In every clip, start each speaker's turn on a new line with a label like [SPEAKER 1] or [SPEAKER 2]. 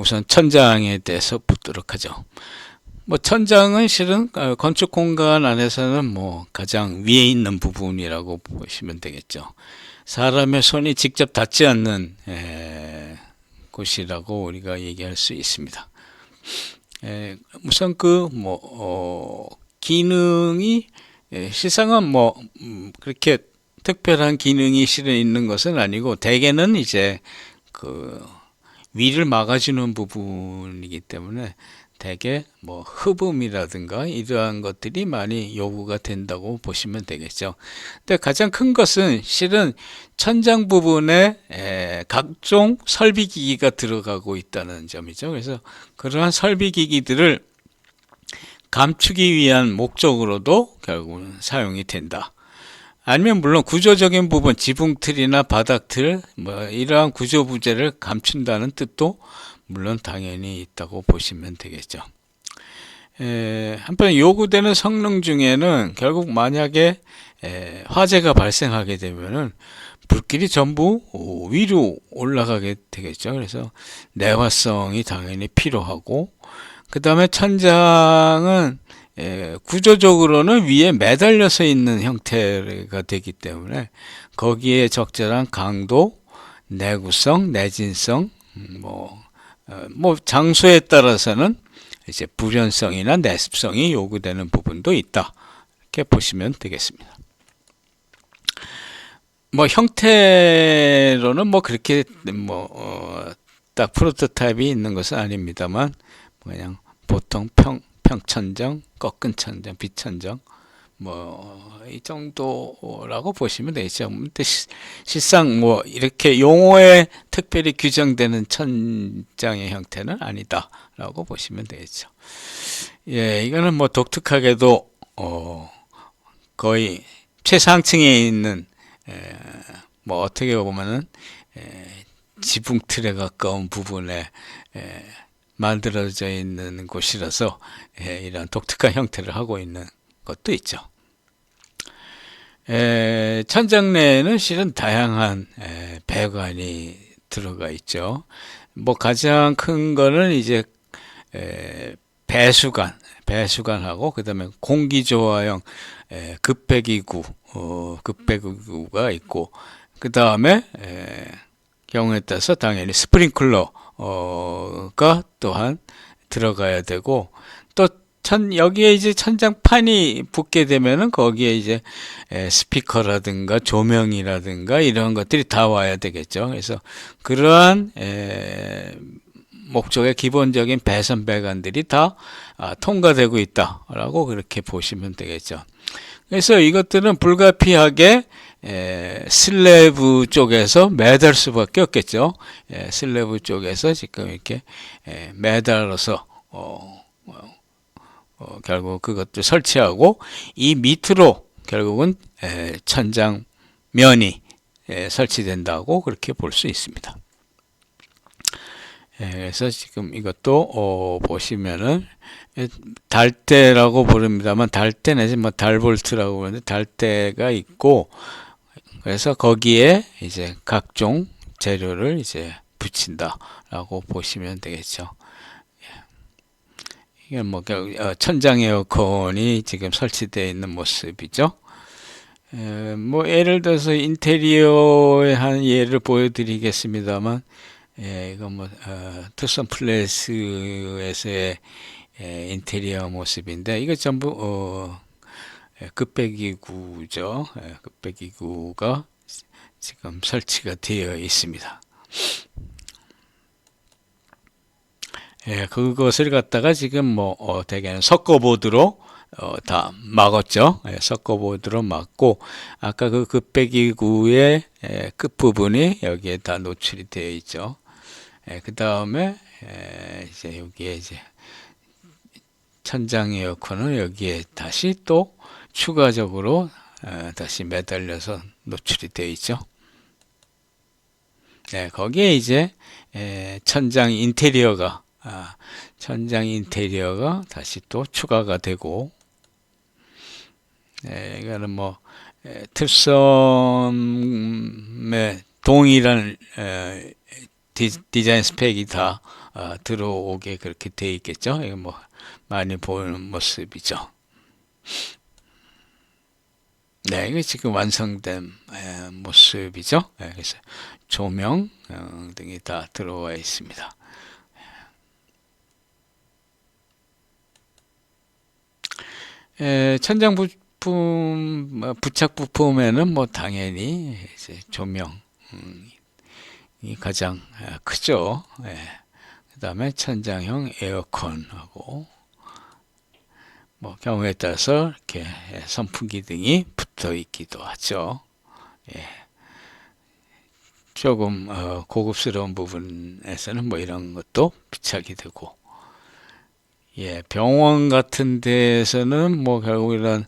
[SPEAKER 1] 우선 천장에 대해서 묻도록 하죠. 뭐 천장은 실은 건축 공간 안에서는 뭐 가장 위에 있는 부분이라고 보시면 되겠죠. 사람의 손이 직접 닿지 않는 곳이라고 우리가 얘기할 수 있습니다. 우선 기능이 실상은 그렇게 특별한 기능이 실은 있는 것은 아니고, 대개는 이제 위를 막아주는 부분이기 때문에 대개 흡음이라든가 이러한 것들이 많이 요구가 된다고 보시면 되겠죠. 근데 가장 큰 것은 실은 천장 부분에 각종 설비기기가 들어가고 있다는 점이죠. 그래서 그러한 설비기기들을 감추기 위한 목적으로도 결국은 사용이 된다. 아니면 물론 구조적인 부분, 지붕틀이나 바닥틀 이러한 구조 부재를 감춘다는 뜻도 물론 당연히 있다고 보시면 되겠죠. 한편 요구되는 성능 중에는 결국 만약에 화재가 발생하게 되면은 불길이 전부 위로 올라가게 되겠죠. 그래서 내화성이 당연히 필요하고, 그 다음에 천장은 구조적으로는 위에 매달려서 있는 형태가 되기 때문에 거기에 적절한 강도, 내구성, 내진성, 장소에 따라서는 이제 불연성이나 내습성이 요구되는 부분도 있다, 이렇게 보시면 되겠습니다. 형태로는 그렇게 딱 프로토타입이 있는 것은 아닙니다만, 그냥 보통 평천정, 꺾은 천정, 비천정 이 정도라고 보시면 되겠죠. 근데 실상 이렇게 용어에 특별히 규정되는 천장의 형태는 아니다라고 보시면 되겠죠. 이거는 독특하게도 거의 최상층에 있는 어떻게 보면은 지붕틀에 가까운 부분에 만들어져 있는 곳이라서 이런 독특한 형태를 하고 있는 것도 있죠. 천장 내에는 실은 다양한 배관이 들어가 있죠. 가장 큰 거는 이제 배수관하고, 그 다음에 공기조화형 급배기구가 있고, 그 다음에 경우에 따라서 당연히 스프링클러가 또한 들어가야 되고, 또 여기에 이제 천장판이 붙게 되면은 거기에 이제 스피커라든가 조명이라든가 이런 것들이 다 와야 되겠죠. 그래서 그러한 목적의 기본적인 배선 배관들이 다 통과되고 있다라고 그렇게 보시면 되겠죠. 그래서 이것들은 불가피하게 슬래브 쪽에서 매달 수밖에 없겠죠. 슬래브 쪽에서 지금 이렇게 매달아서 결국 그것도 설치하고, 이 밑으로 결국은 천장면이 설치된다고 그렇게 볼 수 있습니다. 그래서 지금 이것도 보시면은 달대라고 부릅니다만, 달대 내지 달볼트라고 부르는데 달대가 있고, 그래서 거기에 이제 각종 재료를 이제 붙인다라고 보시면 되겠죠. 이게 천장 에어컨이 지금 설치되어 있는 모습이죠. 예를 들어서 인테리어의 한 예를 보여드리겠습니다만, 이거 투썸 플레이스에서의 인테리어 모습인데, 이거 전부 급배기구죠. 급배기구가 지금 설치가 되어 있습니다. 그것을 갖다가 지금 대개는 석고보드로 다 막았죠. 석고보드로 막고, 아까 그 급배기구의 끝부분이 여기에 다 노출이 되어 있죠. 그 다음에 이제 여기에 이제 천장 에어컨은 여기에 다시 또 추가적으로 다시 매달려서 노출이 되어 있죠. 거기에 이제 천장 인테리어가 다시 또 추가가 되고, 이거는 투썸의 동일한 디자인 스펙이 다 들어오게 그렇게 돼 있겠죠. 이거 뭐 많이 보이는 모습이죠. 네, 이게 지금 완성된 모습이죠. 그래서 조명 등이 다 들어와 있습니다. 천장 부품, 부착 부품에는 뭐 당연히 이제 조명이 가장 크죠. 그 다음에 천장형 에어컨하고 뭐 경우에 따라서 이렇게 선풍기 등이 붙어 있기도 하죠. 조금 고급스러운 부분에서는 뭐 이런 것도 부착이 되고, 병원 같은 데에서는 뭐 결국 이런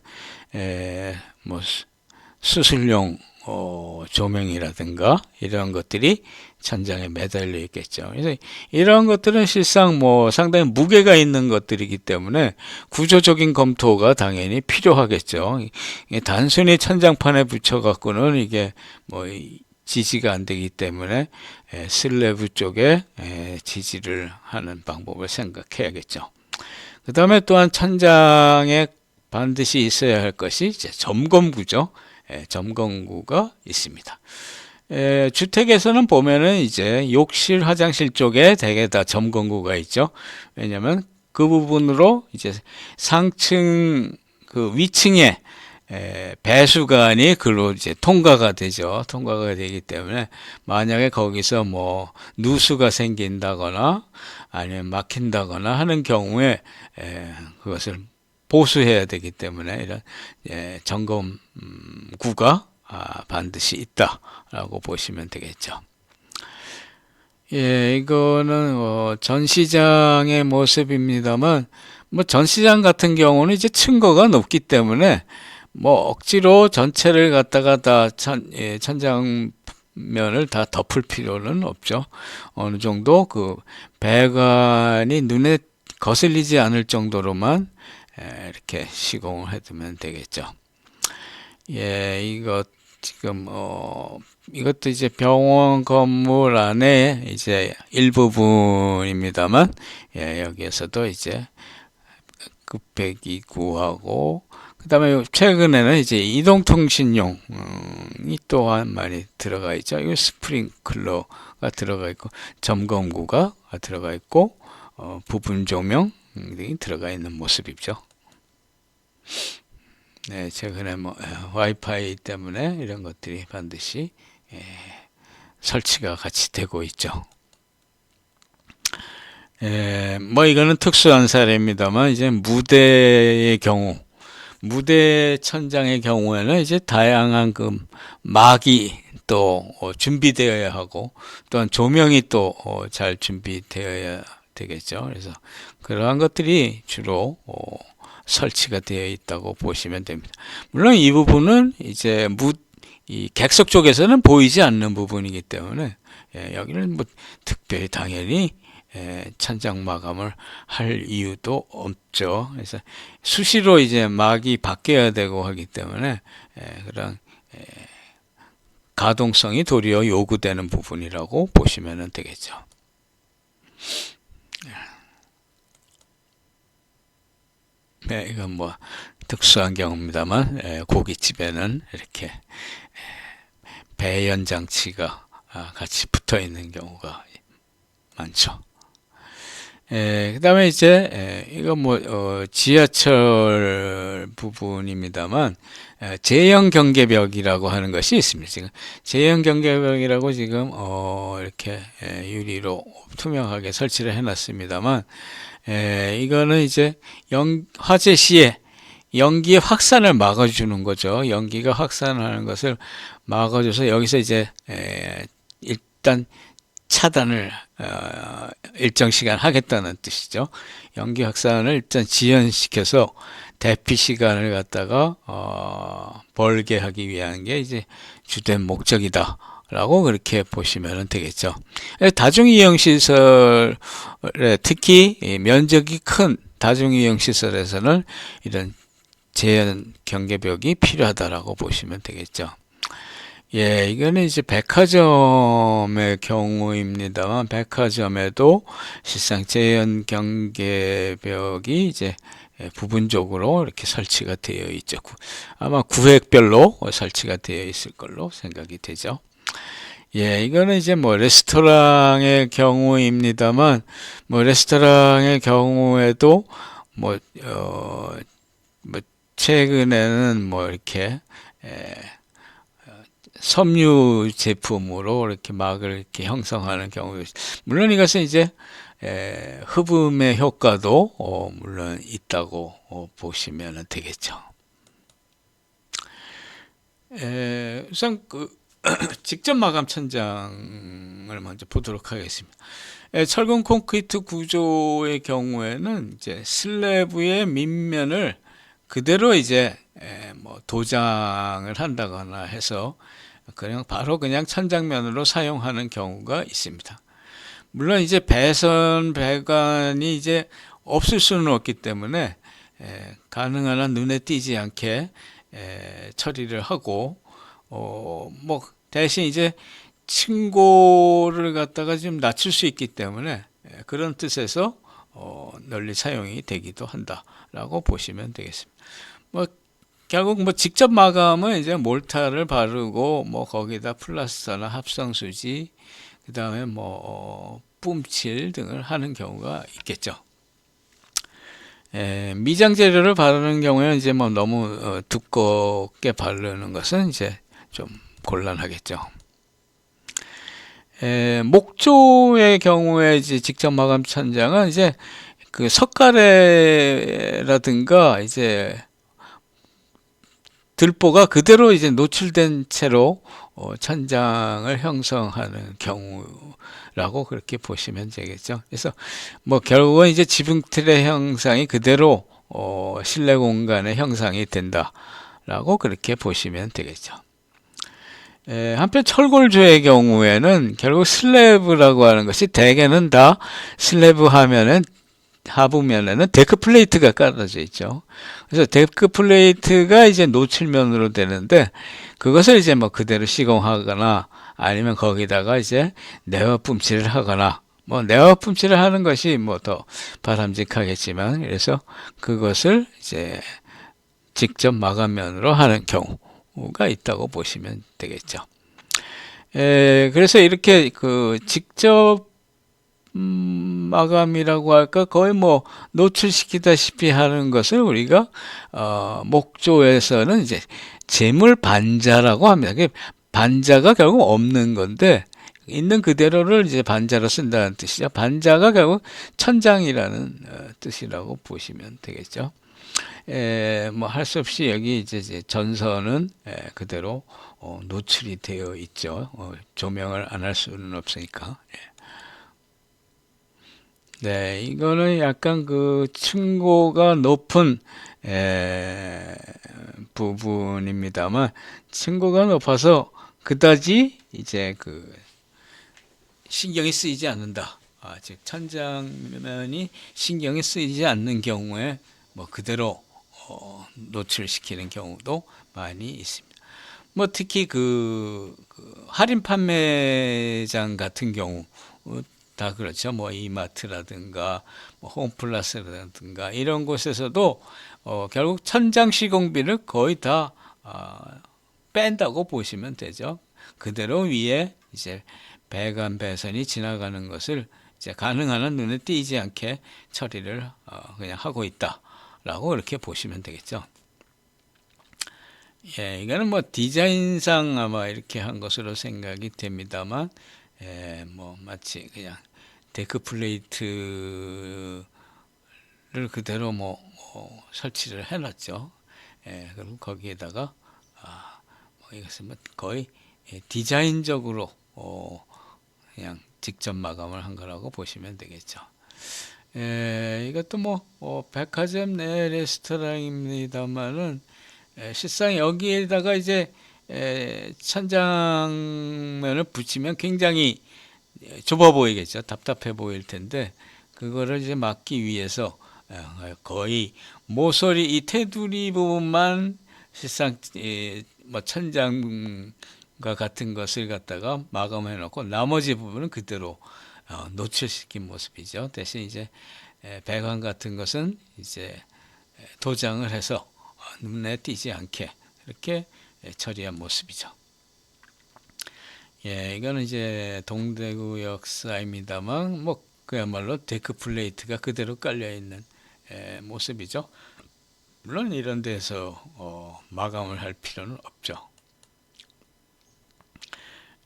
[SPEAKER 1] 뭐 수술용 조명이라든가 이런 것들이 천장에 매달려 있겠죠. 그래서 이런 것들은 실상 뭐 상당히 무게가 있는 것들이기 때문에 구조적인 검토가 당연히 필요하겠죠. 단순히 천장판에 붙여 갖고는 이게 뭐 지지가 안 되기 때문에 슬래브 쪽에 지지를 하는 방법을 생각해야겠죠. 그 다음에 또한 천장에 반드시 있어야 할 것이 이제 점검구죠. 점검구가 있습니다. 주택에서는 보면은 이제 욕실, 화장실 쪽에 대개 다 점검구가 있죠. 왜냐하면 그 부분으로 이제 상층 그 위층에 배수관이 그로 이제 통과가 되죠. 통과가 되기 때문에 만약에 거기서 뭐 누수가 생긴다거나 아니면 막힌다거나 하는 경우에 그것을 보수해야 되기 때문에 이런 점검구가 반드시 있다라고 보시면 되겠죠. 이거는 전시장의 모습입니다만, 뭐 전시장 같은 경우는 이제 층고가 높기 때문에 뭐 억지로 전체를 갖다가 다 천장면을 다 덮을 필요는 없죠. 어느 정도 그 배관이 눈에 거슬리지 않을 정도로만 이렇게 시공을 해두면 되겠죠. 이거 지금 이것도 이제 병원 건물 안에 이제 일부분입니다만, 여기에서도 이제 급배기구하고 그다음에 최근에는 이제 이동통신용이 또한 많이 들어가 있죠. 이거 스프링클러가 들어가 있고 점검구가 들어가 있고 부분 조명 등이 들어가 있는 모습이죠. 네, 최근에 뭐 와이파이 때문에 이런 것들이 반드시 설치가 같이 되고 있죠. 뭐 이거는 특수한 사례입니다만 이제 무대의 경우, 무대 천장의 경우에는 이제 다양한 그 막이 또 준비되어야 하고 또한 조명이 또 잘 준비되어야 되겠죠. 그래서 그러한 것들이 주로 설치가 되어 있다고 보시면 됩니다. 물론 이 부분은 이제 이 객석 쪽에서는 보이지 않는 부분이기 때문에 여기는 뭐 특별히 당연히 천장 마감을 할 이유도 없죠. 그래서 수시로 이제 막이 바뀌어야 되고 하기 때문에 그런 가동성이 도리어 요구되는 부분이라고 보시면 되겠죠. 이건 뭐 특수한 경우입니다만 고깃집에는 이렇게 배연 장치가 같이 붙어 있는 경우가 많죠. 그 다음에 이제 이거 뭐 지하철 부분입니다만 제형 경계벽이라고 하는 것이 있습니다. 지금 제형 경계벽이라고 지금 이렇게 유리로 투명하게 설치를 해놨습니다만 이거는 이제 화재 시에 연기의 확산을 막아주는 거죠. 연기가 확산하는 것을 막아줘서 여기서 이제 일단 차단을 일정 시간 하겠다는 뜻이죠. 연기 확산을 일단 지연시켜서 대피 시간을 갖다가 벌게 하기 위한 게 이제 주된 목적이다. 라고 그렇게 보시면 되겠죠. 다중이용시설에 특히 면적이 큰 다중이용시설에서는 이런 제한 경계벽이 필요하다라고 보시면 되겠죠. 예, 이거는 이제 백화점의 경우입니다만, 백화점에도 실상 제연 경계벽이 이제 부분적으로 이렇게 설치가 되어 있죠. 아마 구획별로 설치가 되어 있을 걸로 생각이 되죠. 예, 이거는 이제 뭐 레스토랑의 경우입니다만, 뭐 레스토랑의 경우에도 뭐, 뭐 최근에는 뭐 이렇게 섬유 제품으로 이렇게 막을 이렇게 형성하는 경우, 물론 이것은 이제 흡음의 효과도 물론 있다고 보시면 되겠죠. 우선 그 직접 마감 천장을 먼저 보도록 하겠습니다. 철근 콘크리트 구조의 경우에는 이제 슬래브의 밑면을 그대로 이제 뭐 도장을 한다거나 해서 그냥 바로 그냥 천장면으로 사용하는 경우가 있습니다. 물론 이제 배선 배관이 이제 없을 수는 없기 때문에 가능한 한 눈에 띄지 않게 처리를 하고 뭐 대신 이제 층고를 갖다가 좀 낮출 수 있기 때문에 그런 뜻에서 널리 사용이 되기도 한다라고 보시면 되겠습니다. 뭐 결국 뭐 직접 마감은 이제 몰타를 바르고 뭐 거기다 플라스터나 합성수지 그다음에 뭐 뿜칠 등을 하는 경우가 있겠죠. 미장 재료를 바르는 경우에는 이제 뭐 너무 두껍게 바르는 것은 이제 좀 곤란하겠죠. 목조의 경우에 이제 직접 마감 천장은 이제 그 석가래라든가 이제 들보가 그대로 이제 노출된 채로 천장을 형성하는 경우라고 그렇게 보시면 되겠죠. 그래서 뭐 결국은 이제 지붕 틀의 형상이 그대로 실내 공간의 형상이 된다라고 그렇게 보시면 되겠죠. 한편 철골조의 경우에는 결국 슬래브라고 하는 것이 대개는 다 슬래브 하면은 하부면에는 데크 플레이트가 깔아져 있죠. 그래서 데크 플레이트가 이제 노출면으로 되는데 그것을 이제 뭐 그대로 시공하거나 아니면 거기다가 이제 내화 뿜칠을 하거나 뭐 내화 뿜칠을 하는 것이 뭐 더 바람직하겠지만 그래서 그것을 이제 직접 마감면으로 하는 경우가 있다고 보시면 되겠죠. 그래서 이렇게 그 직접 마감이라고 할까 거의 뭐 노출시키다시피 하는 것을 우리가 목조에서는 이제 재물 반자라고 합니다. 반자가 결국 없는 건데 있는 그대로를 이제 반자로 쓴다는 뜻이죠. 반자가 결국 천장이라는 뜻이라고 보시면 되겠죠. 뭐 할 수 없이 여기 이제 전선은 그대로 노출이 되어 있죠. 조명을 안 할 수는 없으니까. 네, 이거는 약간 그 층고가 높은 부분입니다만 층고가 높아서 그다지 이제 그 신경이 쓰이지 않는다. 즉 천장면이 신경이 쓰이지 않는 경우에 뭐 그대로 노출시키는 경우도 많이 있습니다. 뭐 특히 그 할인 판매장 같은 경우 다 그렇죠. 뭐 이마트라든가 뭐 홈플러스라든가 이런 곳에서도 결국 천장 시공비를 거의 다 뺀다고 보시면 되죠. 그대로 위에 이제 배관 배선이 지나가는 것을 이제 가능한 한 눈에 띄지 않게 처리를 그냥 하고 있다라고 이렇게 보시면 되겠죠. 예, 이거는 뭐 디자인상 아마 이렇게 한 것으로 생각이 됩니다만, 뭐 마치 그냥 데크 플레이트를 그대로 뭐 설치를 해놨죠. 그리고 거기에다가 뭐 이것은 뭐 거의 디자인적으로 그냥 직접 마감을 한 거라고 보시면 되겠죠. 이것도 뭐 백화점 내 레스토랑입니다만은 실상 여기에다가 이제 천장면을 붙이면 굉장히 좁아 보이겠죠. 답답해 보일 텐데 그거를 이제 막기 위해서 거의 모서리 이 테두리 부분만 실상 뭐 천장면을 같은 것을 갖다가 마감해 놓고 나머지 부분은 그대로 노출시킨 모습이죠. 대신 이제 배관 같은 것은 이제 도장을 해서 눈에 띄지 않게 이렇게 처리한 모습이죠. 예, 이거는 이제 동대구 역사입니다만 뭐 그야말로 데크 플레이트가 그대로 깔려 있는 모습이죠. 물론 이런 데서 마감을 할 필요는 없죠.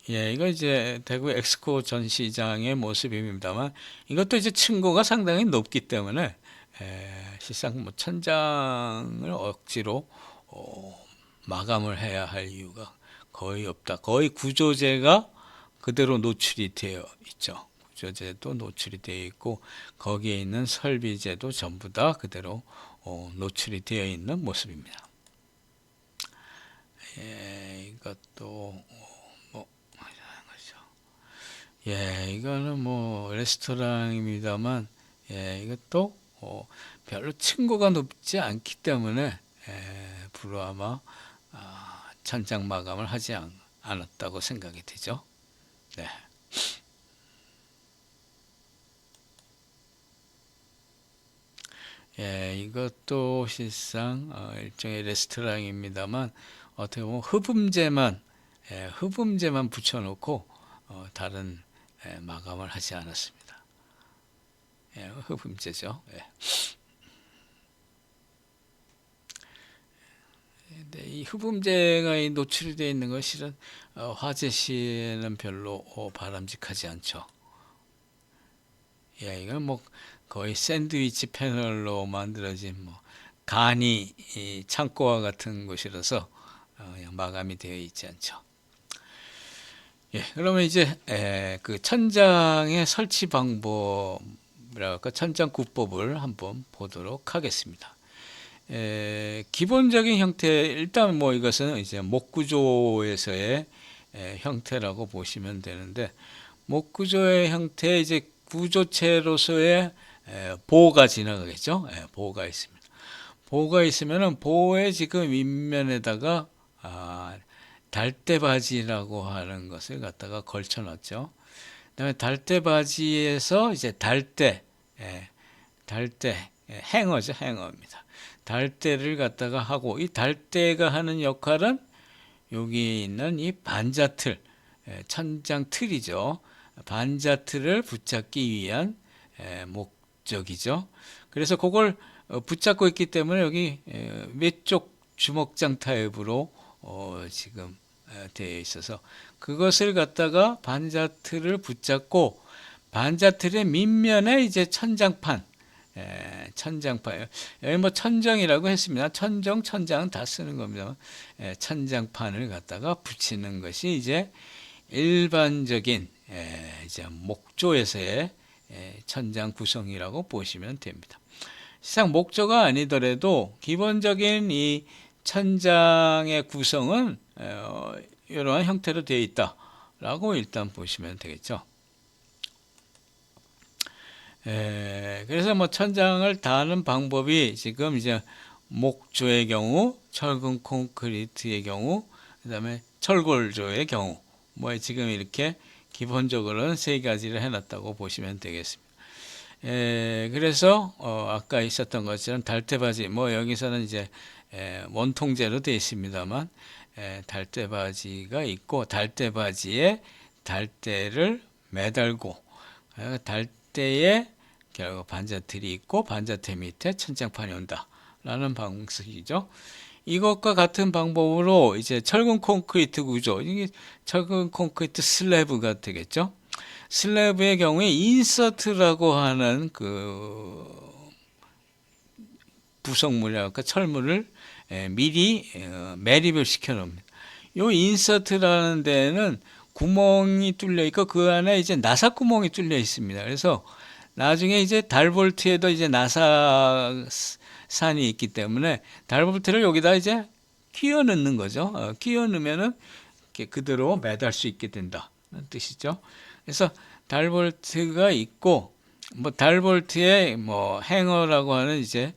[SPEAKER 1] 예, 이거 이제 대구 엑스코 전시장의 모습입니다만 이것도 이제 층고가 상당히 높기 때문에 실상 뭐 천장을 억지로 마감을 해야 할 이유가 거의 없다. 거의 구조재가 그대로 노출이 되어 있죠. 구조재도 노출이 되어 있고 거기에 있는 설비재도 전부 다 그대로 노출이 되어 있는 모습입니다. 예, 이것도 뭐 예, 이거는 뭐 레스토랑입니다만 예, 이것도 별로 층고가 높지 않기 때문에 불로 아마 천장 마감을 하지 않았다고 생각이 되죠. 네. 예, 이것도 실상 일종의 레스토랑입니다만 어떻게 보면 흡음재만 붙여놓고 다른 마감을 하지 않았습니다. 예, 흡음재죠. 예. 네, 이 흡음재가 노출이 되어 있는 것은 화재 시에는 별로 바람직하지 않죠. 예, 이건 뭐 거의 샌드위치 패널로 만들어진 뭐 간이 창고와 같은 곳이라서 그냥 마감이 되어 있지 않죠. 예, 그러면 이제 그 천장의 설치 방법이랄까 천장 구법을 한번 보도록 하겠습니다. 기본적인 형태 일단 뭐 이것은 이제 목구조에서의 형태라고 보시면 되는데 목구조의 형태 이제 구조체로서의 보호가 지나가겠죠. 보호가 있습니다. 보호가 있으면은 보호의 지금 윗면에다가 달대바지라고 하는 것을 갖다가 걸쳐놨죠. 그다음에 달대바지에서 이제 달대 행어죠, 행어입니다. 달대를 갖다가 하고 이 달대가 하는 역할은 여기 있는 이 반자틀, 천장 틀이죠. 반자틀을 붙잡기 위한 목적이죠. 그래서 그걸 붙잡고 있기 때문에 여기 외쪽 주먹장 타입으로 지금 되어 있어서 그것을 갖다가 반자틀을 붙잡고 반자틀의 밑면에 이제 천장판 여기 뭐 천정이라고 했습니다. 천장은 다 쓰는 겁니다. 천장판을 갖다가 붙이는 것이 이제 일반적인 이제 목조에서의 천장 구성이라고 보시면 됩니다. 실상 목조가 아니더라도 기본적인 이 천장의 구성은 이러한 형태로 되어 있다라고 일단 보시면 되겠죠. 그래서 뭐 천장을 다는 방법이 지금 이제 목조의 경우, 철근 콘크리트의 경우, 그다음에 철골조의 경우, 뭐 지금 이렇게 기본적으로는 세 가지를 해놨다고 보시면 되겠습니다. 그래서 아까 있었던 것처럼 달대바지, 뭐 여기서는 이제 원통제로 되어 있습니다만 달대바지가 있고 달대바지에 달대를 매달고 달대에 결국 반자틀이 있고 반자틀 밑에 천장판이 온다라는 방식이죠. 이것과 같은 방법으로 이제 철근 콘크리트 구조, 이게 철근 콘크리트 슬래브가 되겠죠. 슬래브의 경우에 인서트라고 하는 그 부속물이랄까 철물을 미리 매립을 시켜 놓습니다. 이 인서트라는 데는 구멍이 뚫려 있고 그 안에 이제 나사 구멍이 뚫려 있습니다. 그래서 나중에 이제 달볼트에도 이제 나사산이 있기 때문에 달볼트를 여기다 이제 끼워 넣는 거죠. 끼워 넣으면은 이렇게 그대로 매달 수 있게 된다는 뜻이죠. 그래서 달볼트가 있고 뭐 달볼트에 뭐 행어라고 하는 이제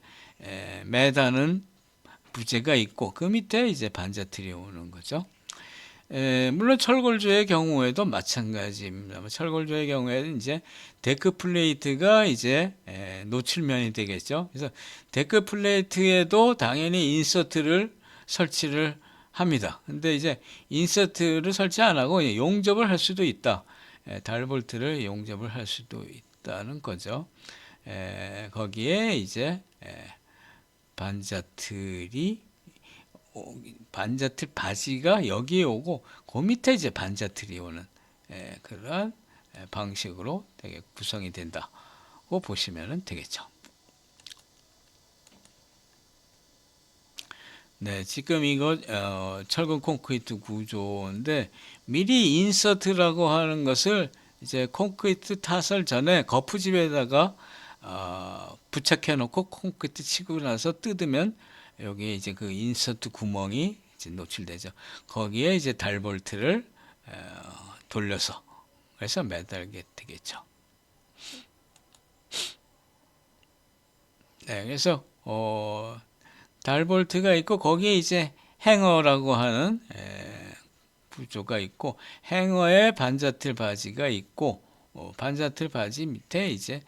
[SPEAKER 1] 매다는 부재가 있고 그 밑에 이제 반자틀이 오는 거죠. 물론 철골조의 경우에도 마찬가지입니다. 철골조의 경우에는 이제 데크 플레이트가 이제 노출면이 되겠죠. 그래서 데크 플레이트에도 당연히 인서트를 설치를 합니다. 근데 이제 인서트를 설치 안 하고 용접을 할 수도 있다. 달볼트를 용접을 할 수도 있다는 거죠. 거기에 이제 반자틀이 반자틀 바지가 여기에 오고 그 밑에 이제 반자틀이 오는 그런 방식으로 되게 구성이 된다고 보시면 되겠죠. 네, 지금 이거 철근 콘크리트 구조인데 미리 인서트라고 하는 것을 이제 콘크리트 타설 전에 거푸집에다가 부착해 놓고 콘크리트 치고 나서 뜯으면 여기에 이제 그 인서트 구멍이 이제 노출되죠. 거기에 이제 달볼트를 돌려서 그래서 매달게 되겠죠. 네, 그래서 달볼트가 있고 거기에 이제 행어라고 하는 구조가 있고 행어에 반자틀 바지가 있고 반자틀 바지 밑에 이제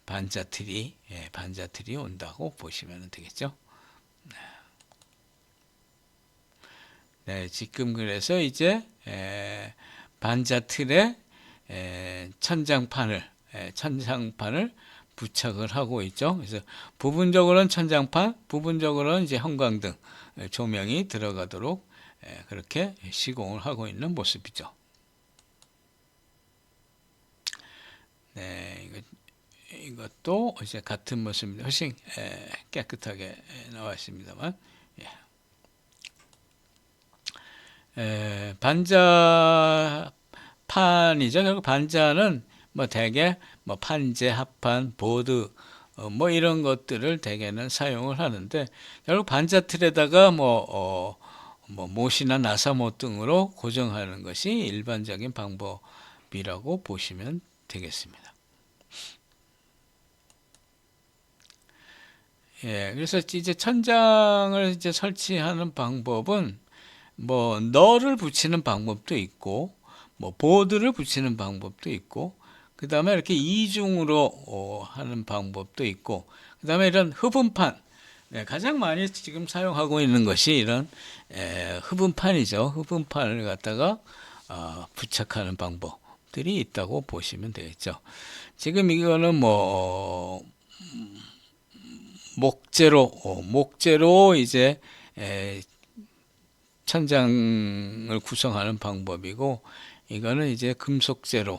[SPEAKER 1] 반자틀이 온다고 보시면 되겠죠. 네, 지금 그래서 이제 반자틀에 천장판을 부착을 하고 있죠. 그래서 부분적으로는 천장판, 부분적으로는 이제 형광등 조명이 들어가도록 그렇게 시공을 하고 있는 모습이죠. 네, 이것도 이제 같은 모습입니다. 훨씬 깨끗하게 나와 있습니다만, 반자판이죠. 결국 반자는 뭐 대개 뭐 판재, 합판, 보드 뭐 이런 것들을 대개는 사용을 하는데 결국 반자틀에다가 뭐 못이나 나사못 등으로 고정하는 것이 일반적인 방법이라고 보시면 되겠습니다. 예, 그래서 이제 천장을 이제 설치하는 방법은 뭐 널을 붙이는 방법도 있고 뭐 보드를 붙이는 방법도 있고 그 다음에 이렇게 이중으로 하는 방법도 있고 그 다음에 이런 흡음판 가장 많이 지금 사용하고 있는 것이 이런 흡음판이죠. 흡음판을 갖다가 부착하는 방법들이 있다고 보시면 되겠죠. 지금 이거는 뭐 목재로 이제 천장을 구성하는 방법이고 이거는 이제 금속재로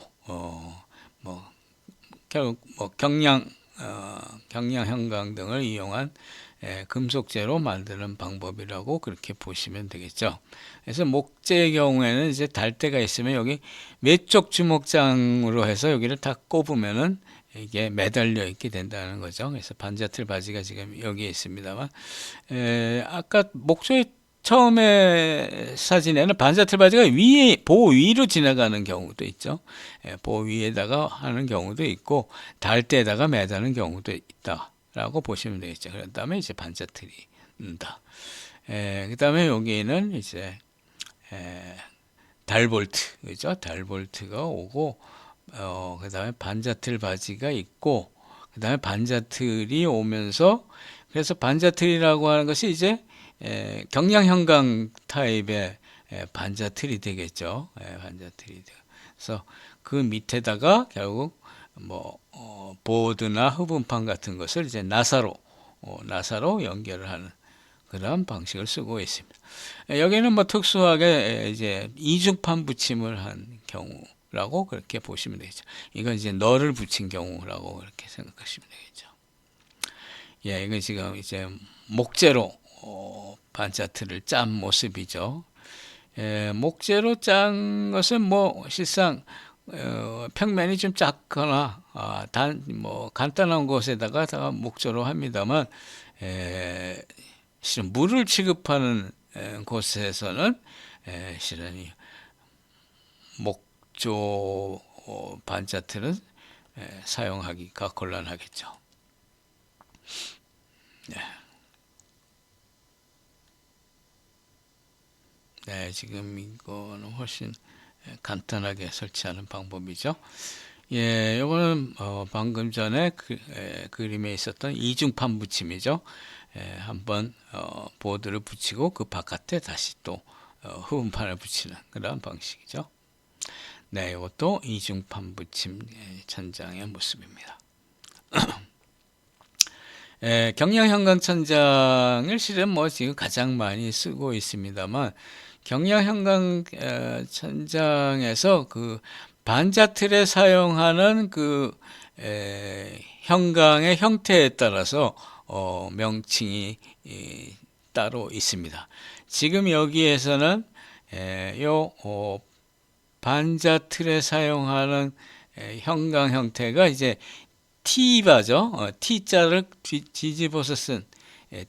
[SPEAKER 1] 뭐 결국 뭐 경량 형광 등을 이용한 금속재로 만드는 방법이라고 그렇게 보시면 되겠죠. 그래서 목재의 경우에는 이제 달대가 있으면 여기 외쪽 주먹장으로 해서 여기를 딱 꼽으면은 이게 매달려 있게 된다는 거죠. 그래서 반자틀 바지가 지금 여기에 있습니다만 아까 목조의 처음에 사진에는 반자틀 바지가 보호 위로 지나가는 경우도 있죠. 보호 위에다가 하는 경우도 있고 달대에다가 매다는 경우도 있다라고 보시면 되겠죠. 그런 다음에 이제 반자틀이 있다. 그 다음에 여기는 이제 달볼트, 그죠? 달볼트가 오고 그 다음에 반자틀 바지가 있고 그 다음에 반자틀이 오면서 그래서 반자틀이라고 하는 것이 이제 경량 형광 타입의 반자틀이 되겠죠. 반자틀이 그래서 그 밑에다가 결국 뭐 보드나 흡음판 같은 것을 이제 나사로 연결을 하는 그런 방식을 쓰고 있습니다. 여기는 뭐 특수하게 이제 이중판 붙임을 한 경우라고 그렇게 보시면 되겠죠. 이건 이제 널을 붙인 경우라고 그렇게 생각하시면 되겠죠. 예, 이건 지금 이제 목재로 반자틀을 짠 모습이죠. 목재로 짠 것은 뭐 실상 평면이 좀 작거나 뭐 간단한 곳에다가 목재로 합니다만 실은 물을 취급하는 곳에서는 실은 이 목조 반자틀은 사용하기가 곤란하겠죠. 네. 네, 지금 이거는 훨씬 간단하게 설치하는 방법이죠. 예, 요거는 방금 전에 그림에 있었던 이중판 붙임이죠. 한번 보드를 붙이고 그 바깥에 다시 또 흡음판을 붙이는 그런 방식이죠. 네, 이것도 이중판 붙임 천장의 모습입니다. 경량 현관 천장을 실은 뭐 지금 가장 많이 쓰고 있습니다만 경량 현관 천장에서 그 반자틀에 사용하는 그 현강의 형태에 따라서 명칭이 따로 있습니다. 지금 여기에서는 요 반자틀에 사용하는 현강 형태가 이제 T바죠. T자를 뒤집어서 쓴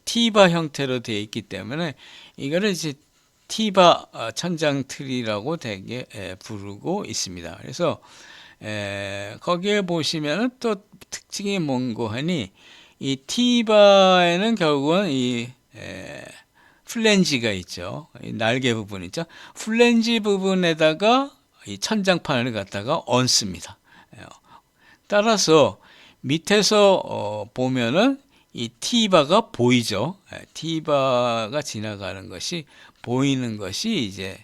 [SPEAKER 1] T바 형태로 되어 있기 때문에 이거를 이제 T바 천장 틀이라고 되게 부르고 있습니다. 그래서 거기에 보시면은 또 특징이 뭔고 하니 이 T바에는 결국은 이 플랜지가 있죠. 이 날개 부분 있죠. 플랜지 부분에다가 이 천장판을 갖다가 얹습니다. 따라서 밑에서 보면은 이 T바가 보이죠. T바가 지나가는 것이 보이는 것이 이제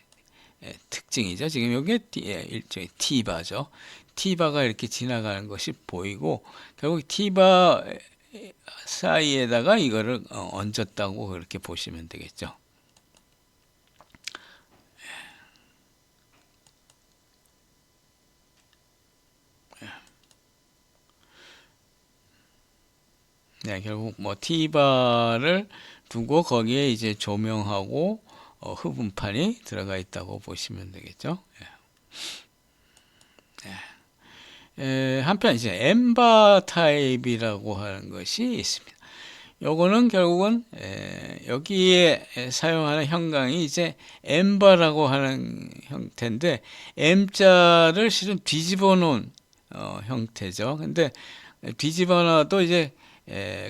[SPEAKER 1] 특징이죠. 지금 여기 일종의 T바죠. T바가 이렇게 지나가는 것이 보이고 결국 T바 사이에다가 이거를 얹었다고 그렇게 보시면 되겠죠. 네, 결국 뭐 T바를 두고 거기에 이제 조명하고 흡음판이 들어가 있다고 보시면 되겠죠. 한편 이제 엠바 타입이라고 하는 것이 있습니다. 요거는 결국은 여기에 사용하는 현강이 이제 엠바라고 하는 형태인데 M자를 실은 뒤집어 놓은 형태죠. 근데 뒤집어 놔도 이제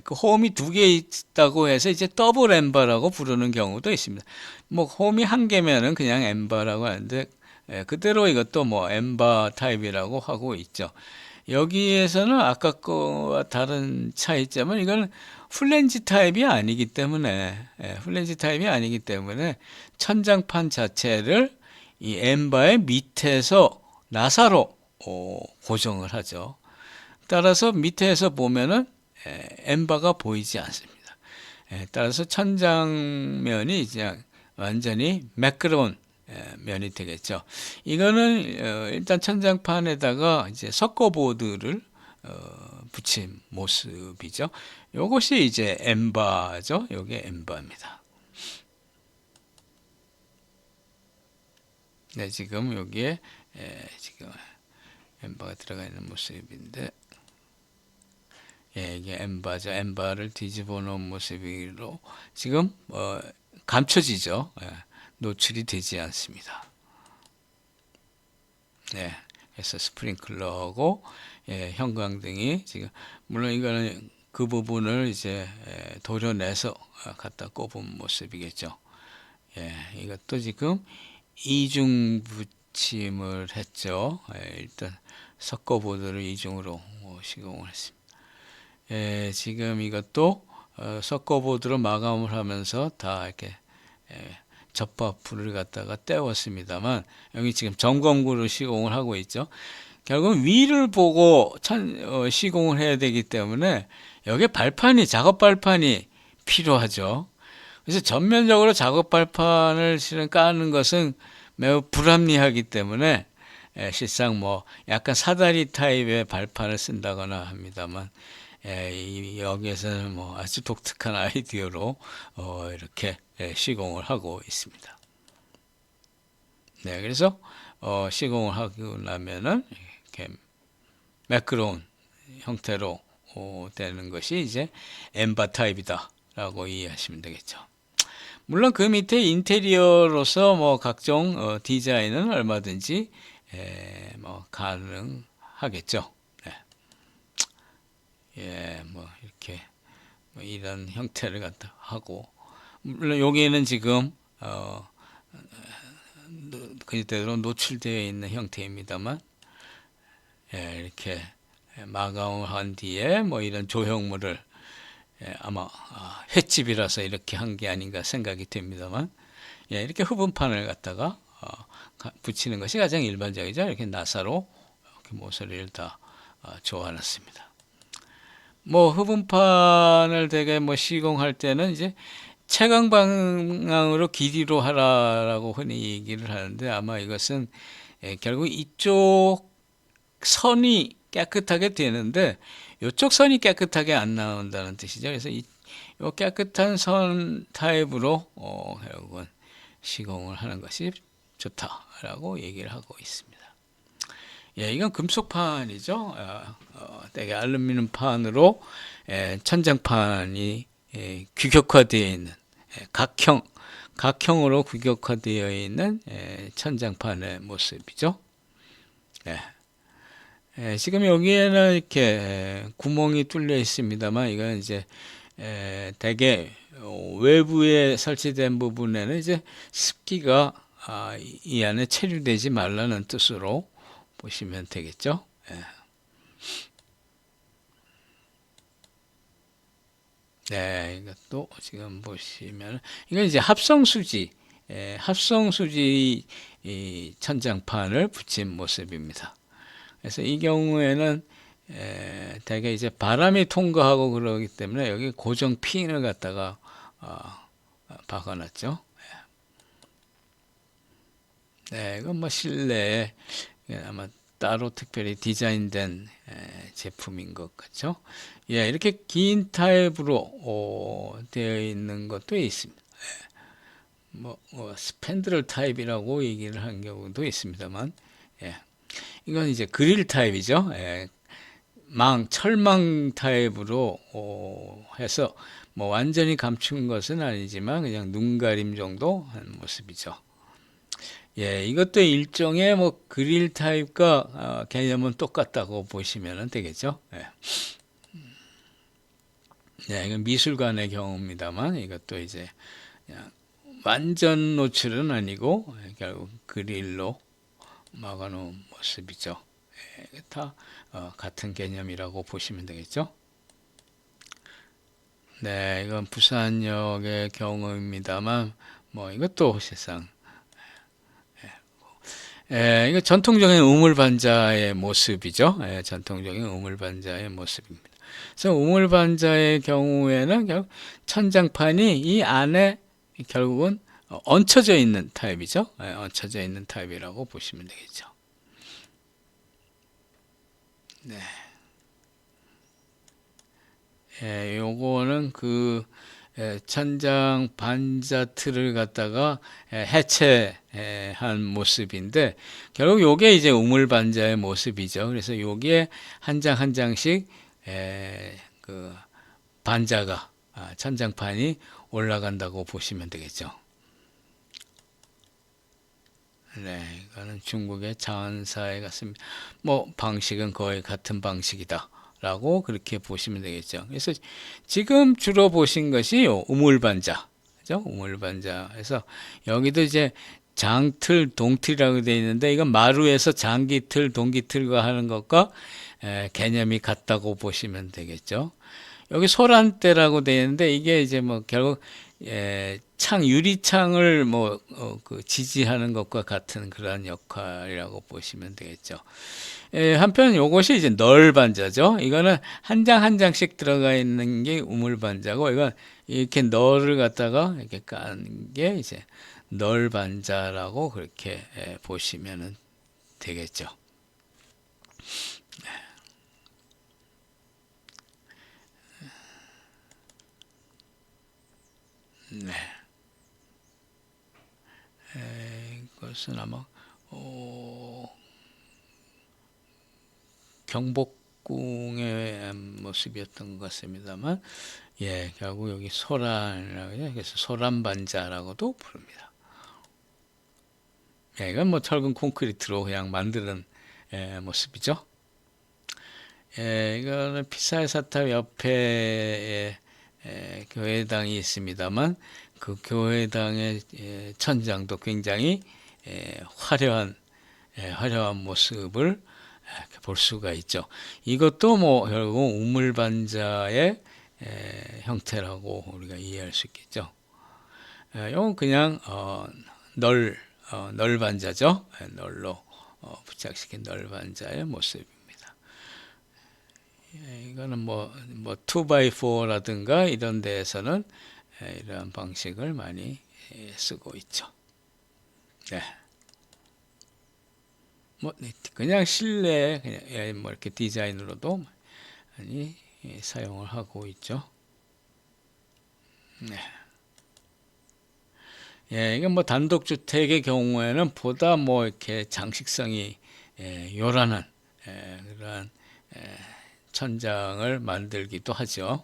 [SPEAKER 1] 그 홈이 두 개 있다고 해서 이제 더블 엠바라고 부르는 경우도 있습니다. 뭐 홈이 한 개면은 그냥 엠바라고 하는데 그대로 이것도 뭐 엠바 타입이라고 하고 있죠. 여기에서는 아까 거와 다른 차이점은 이건 플랜지 타입이 아니기 때문에 플랜지 타입이 아니기 때문에 천장판 자체를 이 엠바의 밑에서 나사로 고정을 하죠. 따라서 밑에서 보면은 엠바가 보이지 않습니다. 따라서 천장면이 이제 완전히 매끄러운 면이 되겠죠. 이거는 일단 천장판에다가 이제 석고보드를 붙인 모습이죠. 이것이 이제 엠바죠. 이게 엠바입니다. 네, 지금 여기에 지금 엠바가 들어가 있는 모습인데, 이게 엠바죠. 엠바를 뒤집어 놓은 모습으로 지금 감춰지죠. 노출이 되지 않습니다. 네, 그래서 스프링클러하고 형광등이 지금 물론 이거는 그 부분을 이제 도려내서 갖다 꼽은 모습이겠죠. 이것도 지금 이중 붙임을 했죠. 일단 석고보드를 이중으로 시공을 했습니다. 지금 이것도 석고보드로 마감을 하면서 다 이렇게 접합부를 갖다가 떼웠습니다만 여기 지금 점검구를 시공을 하고 있죠. 결국 위를 보고 시공을 해야 되기 때문에 여기 작업 발판이 필요하죠. 그래서 전면적으로 작업 발판을 실은 까는 것은 매우 불합리하기 때문에 실상 뭐 약간 사다리 타입의 발판을 쓴다거나 합니다만 여기에서는 뭐 아주 독특한 아이디어로 이렇게 시공을 하고 있습니다. 네, 그래서 시공을 하고 나면은 이렇게 매끄러운 형태로 되는 것이 이제 엠바 타입이다라고 이해하시면 되겠죠. 물론 그 밑에 인테리어로서 뭐 각종 디자인은 얼마든지 뭐 가능하겠죠. 뭐 이렇게 뭐 이런 형태를 갖다 하고 물론 여기에는 지금 그대로 노출되어 있는 형태입니다만, 이렇게 마감한 뒤에 뭐 이런 조형물을 아마 횟집이라서 이렇게 한 게 아닌가 생각이 됩니다만, 이렇게 흡음판을 갖다가 붙이는 것이 가장 일반적이죠. 이렇게 나사로 이렇게 모서리를 다 조아놨습니다. 뭐 흡음판을 되게 뭐 시공할 때는 이제 채광 방향으로 길이로 하라라고 흔히 얘기를 하는데, 아마 이것은 결국 이쪽 선이 깨끗하게 되는데 이쪽 선이 깨끗하게 안 나온다는 뜻이죠. 그래서 이 깨끗한 선 타입으로 결국은 시공을 하는 것이 좋다라고 얘기를 하고 있습니다. 이건 금속판이죠. 되게 알루미늄 판으로 천장판이 규격화되어 있는 각형으로 규격화되어 있는 천장판의 모습이죠. 지금 여기에는 이렇게 구멍이 뚫려 있습니다만, 이건 이제 대개 외부에 설치된 부분에는 이제 습기가 이 안에 체류되지 말라는 뜻으로 보시면 되겠죠. 네, 이것도 지금 보시면 이건 이제 합성수지 이 천장판을 붙인 모습입니다. 그래서 이 경우에는 대개 이제 바람이 통과하고 그러기 때문에 여기 고정 핀을 갖다가 박아놨죠. 네, 이건 뭐 실내에 아마 따로 특별히 디자인된 제품인 것 같죠. 이렇게 긴 타입으로 되어 있는 것도 있습니다. 뭐 스팬드럴 타입이라고 얘기를 한 경우도 있습니다만, 이건 이제 그릴 타입이죠. 철망 타입으로 해서 뭐 완전히 감춘 것은 아니지만 그냥 눈 가림 정도 한 모습이죠. 이것도 일종의 뭐 그릴 타입과 개념은 똑같다고 보시면 되겠죠. 이건 미술관의 경우입니다만, 이것도 이제 그냥 완전 노출은 아니고 결국 그릴로 막아놓은 모습이죠. 다 같은 개념이라고 보시면 되겠죠. 네, 이건 부산역의 경우입니다만, 뭐 이것도 사실상 이거 전통적인 우물반자의 모습이죠. 전통적인 우물반자의 모습입니다. 그래서 우물반자의 경우에는 결국 천장판이 이 안에 결국은 얹혀져 있는 타입이죠. 얹혀져 있는 타입이라고 보시면 되겠죠. 요거는 그 천장 반자 틀을 갖다가 해체한 모습인데, 결국 요게 이제 우물 반자의 모습이죠. 그래서 요게 한 장 한 장씩 그 반자가 천장판이 올라간다고 보시면 되겠죠. 네, 이거는 중국의 자원사에 같습니다. 뭐 방식은 거의 같은 방식이다 라고 그렇게 보시면 되겠죠. 그래서 지금 주로 보신 것이 우물반자, 그죠? 우물반자에서 여기도 이제 장틀, 동틀이라고 되어 있는데, 이건 마루에서 장기틀, 동기틀과 하는 것과 개념이 같다고 보시면 되겠죠. 여기 소란대라고 되어 있는데, 이게 이제 뭐 결국 유리창을 뭐 그 지지하는 것과 같은 그런 역할이라고 보시면 되겠죠. 한편 요것이 이제 널반자죠. 이거는 한 장 한 장씩 들어가 있는 게 우물반자고, 이건 이렇게 널을 갖다가 이렇게 까는 게 이제 널반자라고 그렇게 보시면 되겠죠. 네. 이것은 아마 경복궁의 모습이었던 것 같습니다만, 결국 여기 소란이라고 해요. 그래서 소란반자라고도 부릅니다. 이건 뭐 철근 콘크리트로 그냥 만드는 모습이죠. 이거는 피사의 사탑 옆에 교회당이 있습니다만, 그 교회당의 천장도 굉장히 화려한 모습을 볼 수가 있죠. 이것도 뭐 결국 우물반자의 형태라고 우리가 이해할 수 있겠죠. 이건 그냥 널반자죠. 널로 부착시킨 널반자의 모습입니다. 이거는 뭐 2x4라든가 이런 데에서는 이러한 방식을 많이 쓰고 있죠. 네. 뭐 그냥 실내 그냥 뭐 이렇게 디자인으로도 많이 사용을 하고 있죠. 네. 이건 뭐 단독주택의 경우에는 보다 뭐 이렇게 장식성이 요란한 그러한 천장을 만들기도 하죠.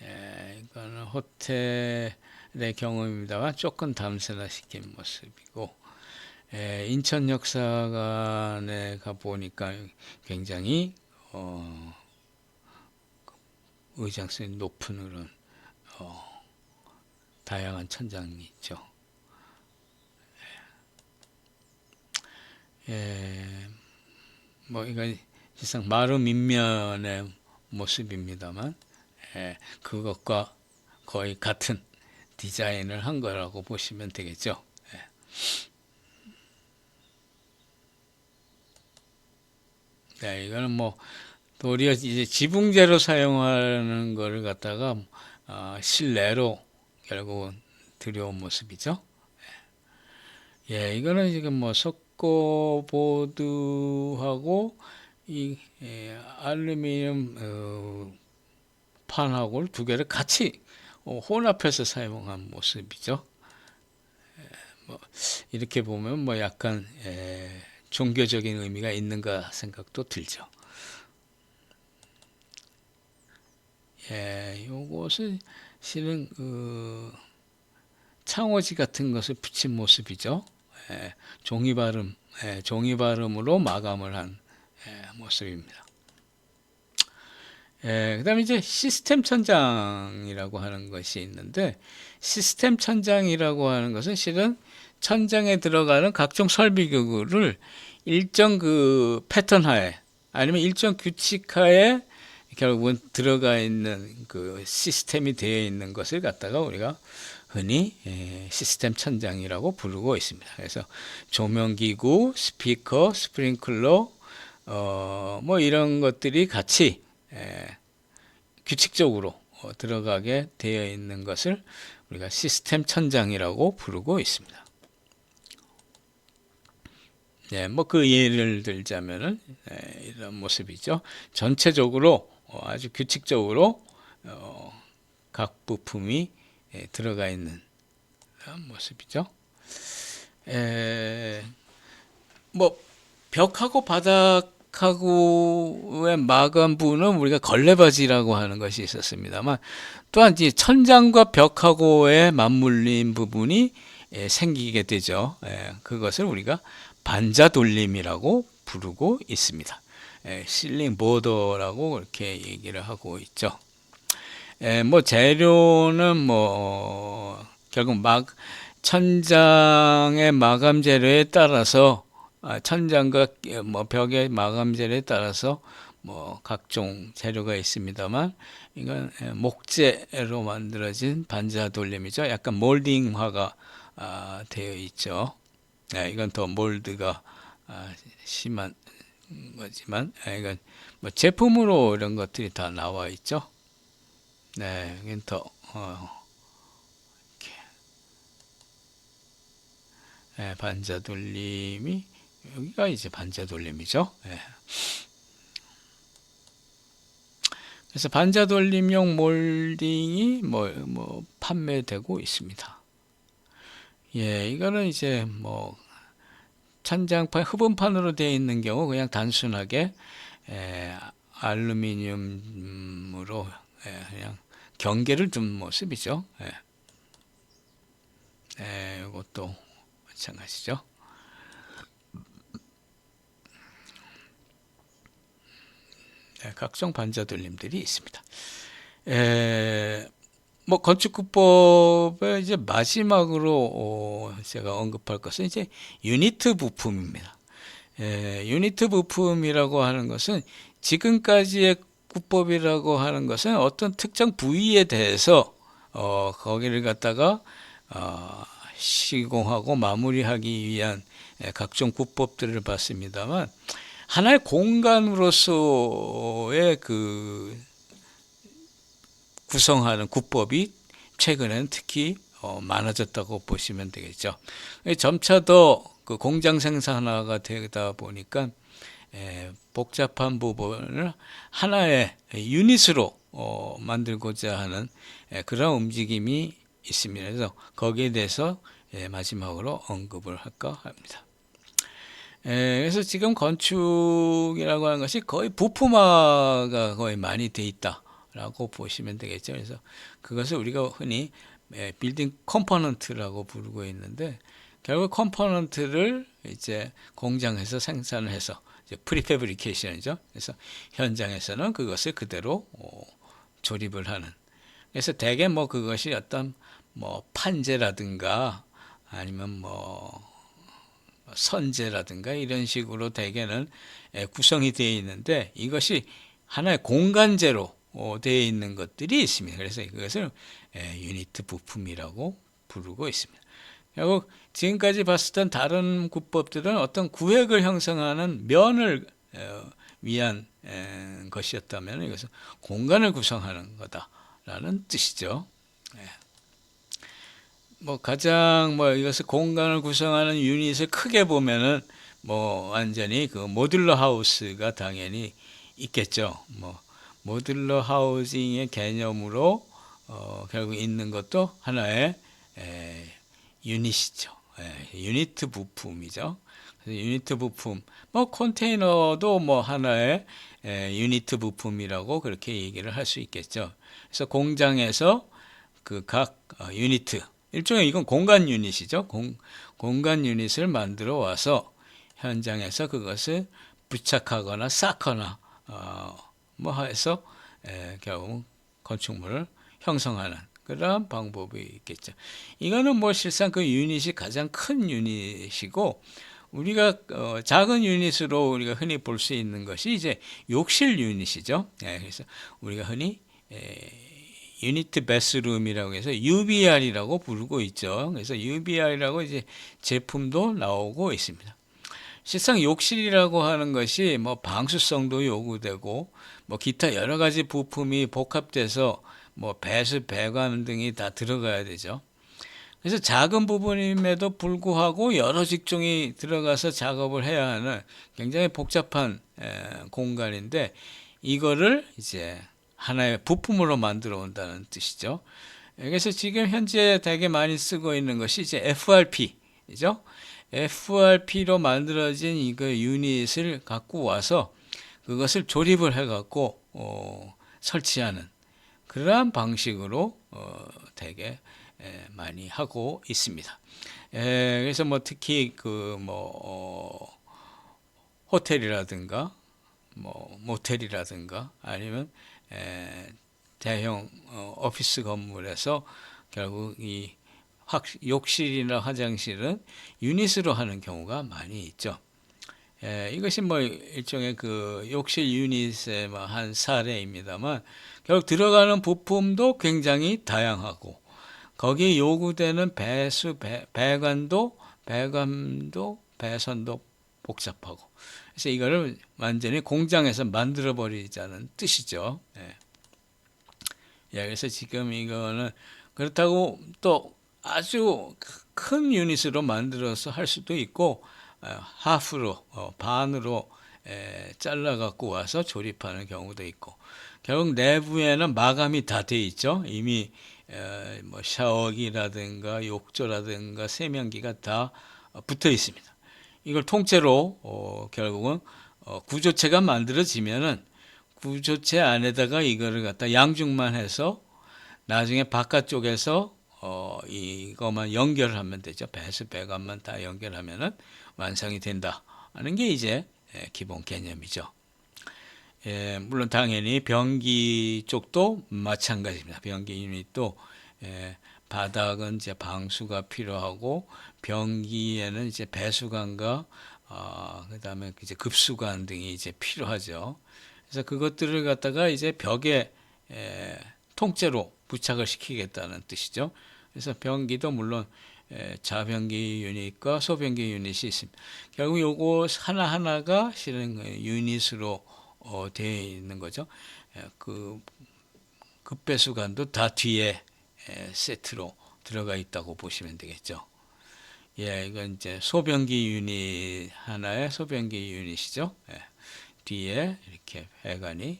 [SPEAKER 1] 이거는 호텔의 경우입니다만 조금 담세화시킨 모습이고, 인천역사관에 가 보니까 굉장히 의장성이 높은 그런 다양한 천장이 있죠. 뭐 이건 실상 마루 밑면의 모습입니다만 그것과 거의 같은 디자인을 한 거라고 보시면 되겠죠. 네, 이거는 뭐 도리어 이제 지붕재로 사용하는 거를 갖다가 실내로 결국은 들여온 모습이죠. 이거는 지금 뭐 석고보드하고 이 알루미늄 판하고 두 개를 같이 혼합해서 사용한 모습이죠. 뭐 이렇게 보면 뭐 약간 종교적인 의미가 있는가 생각도 들죠. 요것은 실은 창호지 같은 것을 붙인 모습이죠. 종이발음으로 마감을 한 모습입니다. 그 다음에 이제 시스템 천장이라고 하는 것이 있는데, 시스템 천장이라고 하는 것은 실은 천장에 들어가는 각종 설비기구를 일정 그 패턴 하에 아니면 일정 규칙 하에 결국은 들어가 있는 그 시스템이 되어 있는 것을 갖다가 우리가 흔히 시스템 천장이라고 부르고 있습니다. 그래서 조명기구, 스피커, 스프링클러, 뭐 이런 것들이 같이 규칙적으로 들어가게 되어 있는 것을 우리가 시스템 천장이라고 부르고 있습니다. 뭐 그 예를 들자면은 이런 모습이죠. 전체적으로 아주 규칙적으로 각 부품이 들어가 있는 그런 모습이죠. 뭐 벽하고 바닥하고의 마감부는 우리가 걸레바지라고 하는 것이 있었습니다만, 또한 이 천장과 벽하고의 맞물린 부분이 생기게 되죠. 그것을 우리가 반자돌림이라고 부르고 있습니다. 실링 보더라고 이렇게 얘기를 하고 있죠. 뭐 재료는 뭐 결국 천장의 마감 재료에 따라서 천장과 뭐 벽의 마감 재료에 따라서 뭐 각종 재료가 있습니다만, 이건 목재로 만들어진 반자돌림이죠. 약간 몰딩화가 되어 있죠. 이건 더 몰드가 심한 거지만, 이건 뭐 제품으로 이런 것들이 다 나와 있죠. 이건 더 반자돌림이 여기가 이제 반자돌림이죠. 그래서 반자돌림용 몰딩이 뭐 판매되고 있습니다. 이거는 이제 뭐 천장판 흡음판으로 되어 있는 경우 그냥 단순하게 알루미늄으로 그냥 경계를 둔 모습이죠. 이것도 마찬가지죠. 각종 반자돌림들이 있습니다. 뭐 건축구법의 이제 마지막으로 제가 언급할 것은 이제 유니트 부품입니다. 유니트 부품이라고 하는 것은 지금까지의 구법이라고 하는 것은 어떤 특정 부위에 대해서 거기를 갖다가 시공하고 마무리하기 위한 각종 구법들을 봤습니다만 하나의 공간으로서의 그 구성하는 구법이 최근에는 특히 많아졌다고 보시면 되겠죠. 점차 더 그 공장 생산화가 되다 보니까 복잡한 부분을 하나의 유닛으로 만들고자 하는 그런 움직임이 있습니다. 그래서 거기에 대해서 마지막으로 언급을 할까 합니다. 그래서 지금 건축이라고 하는 것이 거의 부품화가 거의 많이 돼 있다라고 보시면 되겠죠. 그래서 그것을 우리가 흔히 빌딩 컴포넌트라고 부르고 있는데 결국 컴포넌트를 이제 공장에서 생산을 해서 이제 프리패브리케이션이죠. 그래서 현장에서는 그것을 그대로 조립을 하는. 그래서 대개 뭐 그것이 어떤 뭐 판재라든가 아니면 뭐 선재라든가 이런 식으로 대개는 구성이 되어 있는데 이것이 하나의 공간재로 되어 있는 것들이 있습니다. 그래서 이것을 유니트 부품이라고 부르고 있습니다. 결국 지금까지 봤었던 다른 구법들은 어떤 구획을 형성하는 면을 위한 것이었다면 이것은 공간을 구성하는 거다라는 뜻이죠. 뭐 가장 뭐 이것을 공간을 구성하는 유닛을 크게 보면은 뭐 완전히 그 모듈러 하우스가 당연히 있겠죠. 뭐 모듈러 하우징의 개념으로 결국 있는 것도 하나의 유닛이죠. 유니트 부품이죠. 그래서 유니트 부품, 뭐 컨테이너도 뭐 하나의 유니트 부품이라고 그렇게 얘기를 할 수 있겠죠. 그래서 공장에서 그 각 유니트, 일종의 이건 공간 유닛이죠. 공간 유닛을 만들어 와서 현장에서 그것을 부착하거나 쌓거나 뭐 해서 결국 건축물을 형성하는 그런 방법이 있겠죠. 이거는 뭐 실상 그 유닛이 가장 큰 유닛이고 우리가 작은 유닛으로 우리가 흔히 볼 수 있는 것이 이제 욕실 유닛이죠. 그래서 우리가 흔히 유니트 베스룸이라고 해서 UBR이라고 부르고 있죠. 그래서 UBR이라고 이제 제품도 나오고 있습니다. 실상 욕실이라고 하는 것이 뭐 방수성도 요구되고 뭐 기타 여러 가지 부품이 복합돼서 뭐 배수, 배관 등이 다 들어가야 되죠. 그래서 작은 부분임에도 불구하고 여러 직종이 들어가서 작업을 해야 하는 굉장히 복잡한 공간인데 이거를 이제 하나의 부품으로 만들어 온다는 뜻이죠. 그래서 지금 현재 되게 많이 쓰고 있는 것이 이제 FRP죠. FRP로 만들어진 이거 유닛을 갖고 와서 그것을 조립을 해갖고 설치하는 그러한 방식으로 되게 많이 하고 있습니다. 그래서 뭐 특히 그 뭐 호텔이라든가 뭐 모텔이라든가 아니면 대형 오피스 건물에서 결국 이 욕실이나 화장실은 유닛으로 하는 경우가 많이 있죠. 이것이 뭐 일종의 그 욕실 유닛의 한 사례입니다만 결국 들어가는 부품도 굉장히 다양하고 거기에 요구되는 배수, 배관도 배선도 복잡하고 그래서 이거를 완전히 공장에서 만들어 버리자는 뜻이죠. 그래서 지금 이거는 그렇다고 또 아주 큰 유닛으로 만들어서 할 수도 있고 하프로 반으로 잘라 갖고 와서 조립하는 경우도 있고 결국 내부에는 마감이 다 돼 있죠. 이미 뭐 샤워기라든가 욕조라든가 세면기가 다 붙어 있습니다. 이걸 통째로 결국은 구조체가 만들어지면은 구조체 안에다가 이거를 갖다 양중만 해서 나중에 바깥쪽에서 이것만 연결을 하면 되죠. 배수 배관만 다 연결하면은 완성이 된다 하는 게 이제 기본 개념이죠. 물론 당연히 변기 쪽도 마찬가지입니다. 변기 유닛도 바닥은 이제 방수가 필요하고 변기에는 이제 배수관과 그다음에 이제 급수관 등이 이제 필요하죠. 그래서 그것들을 갖다가 이제 벽에 통째로 부착을 시키겠다는 뜻이죠. 그래서 변기도 물론 자변기 유닛과 소변기 유닛이 있습니다. 결국 요거 하나하나가 실은 유닛으로 되어 있는 거죠. 그 급배수관도 다 뒤에 세트로 들어가 있다고 보시면 되겠죠. 이건 이제 소변기 유닛 하나의 소변기 유닛이죠. 뒤에 이렇게 배관이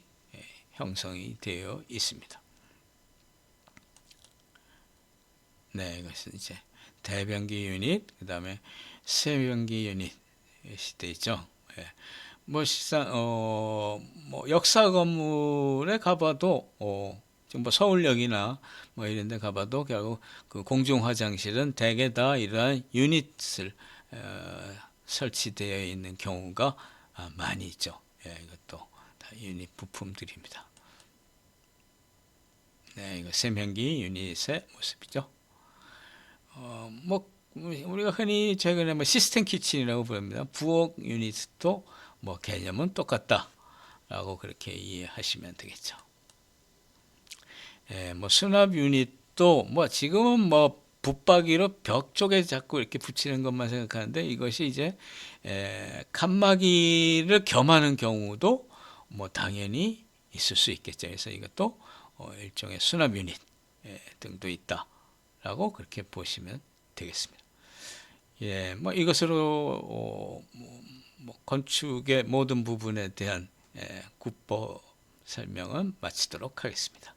[SPEAKER 1] 형성이 되어 있습니다. 네, 이것은 이제 대변기 유닛, 그 다음에 세변기 유닛이 되어 있죠. 뭐 실상 뭐 역사 건물에 가봐도 지금 뭐 서울역이나 뭐 이런 데 가봐도 결국 그 공중 화장실은 대개 다 이러한 유닛을 설치되어 있는 경우가 많이 있죠. 이것도 다 유닛 부품들입니다. 네, 이거 세면기 유닛의 모습이죠. 뭐 우리가 흔히 최근에 뭐 시스템 키친이라고 부릅니다. 부엌 유닛도 뭐 개념은 똑같다라고 그렇게 이해하시면 되겠죠. 뭐 수납 유닛도 뭐 지금은 뭐 붙박이로 벽 쪽에 자꾸 이렇게 붙이는 것만 생각하는데 이것이 이제 칸막이를 겸하는 경우도 뭐 당연히 있을 수 있겠죠. 그래서 이것도 일종의 수납 유닛 등도 있다라고 그렇게 보시면 되겠습니다. 뭐 이것으로 뭐 건축의 모든 부분에 대한 국보 설명은 마치도록 하겠습니다.